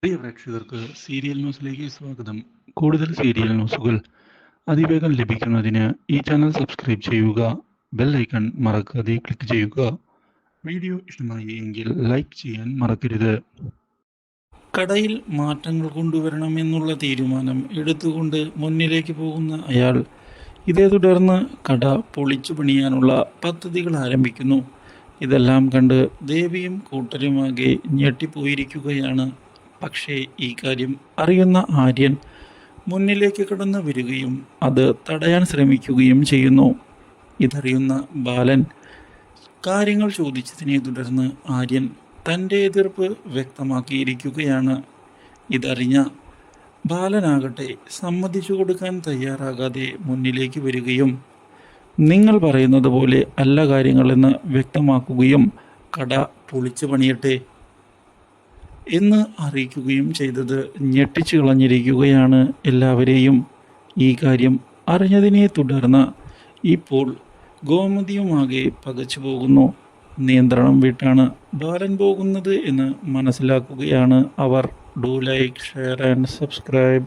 പ്രിയ പ്രേക്ഷകർക്ക് സീരിയൽ ന്യൂസിലേക്ക് സ്വാഗതം. കൂടുതൽ സീരിയൽ ന്യൂസുകൾ അതിവേഗം ലഭിക്കുന്നതിന് ഈ ചാനൽ സബ്സ്ക്രൈബ് ചെയ്യുക. ബെൽ ഐക്കൺ മറക്കാതെ ക്ലിക്ക് ചെയ്യുക. വീഡിയോ ഇഷ്ടമായി എങ്കിൽ ലൈക്ക് ചെയ്യാൻ മറക്കരുത്. കടയിൽ മാറ്റങ്ങൾ കൊണ്ടുവരണമെന്നുള്ള തീരുമാനം എടുത്തുകൊണ്ട് മുന്നിലേക്ക് പോകുന്ന അയാൾ ഇതേ തുടർന്ന് കട പൊളിച്ചു പണിയാനുള്ള പദ്ധതികൾ ആരംഭിക്കുന്നു. ഇതെല്ലാം കണ്ട് ദേവിയും കൂട്ടരുമാകെ ഞെട്ടിപ്പോയിരിക്കുകയാണ്. പക്ഷേ ഈ കാര്യം അറിയുന്ന ആര്യൻ മുന്നിലേക്ക് കടന്നു വരികയും അത് തടയാൻ ശ്രമിക്കുകയും ചെയ്യുന്നു. ഇതറിയുന്ന ബാലൻ കാര്യങ്ങൾ ചോദിച്ചതിനെ തുടർന്ന് ആര്യൻ തൻ്റെ എതിർപ്പ് വ്യക്തമാക്കിയിരിക്കുകയാണ്. ഇതറിഞ്ഞ ബാലനാകട്ടെ സമ്മതിച്ചു കൊടുക്കാൻ തയ്യാറാകാതെ മുന്നിലേക്ക് വരികയും നിങ്ങൾ പറയുന്നത് പോലെ അല്ല കാര്യങ്ങളെന്ന് വ്യക്തമാക്കുകയും കട പൊളിച്ചു പണിയട്ടെ എന്ന് അറിയിക്കുകയും ചെയ്തത് ഞെട്ടിച്ചു കളഞ്ഞിരിക്കുകയാണ് എല്ലാവരെയും. ഈ കാര്യം അറിഞ്ഞതിനെ തുടർന്ന് ഇപ്പോൾ ഗോമതിയുമാകെ പകച്ചു പോകുന്നു. നിയന്ത്രണം വിട്ടാണ് ബാലൻ പോകുന്നത് എന്ന് മനസ്സിലാക്കുകയാണ് അവർ. Do like, share and subscribe.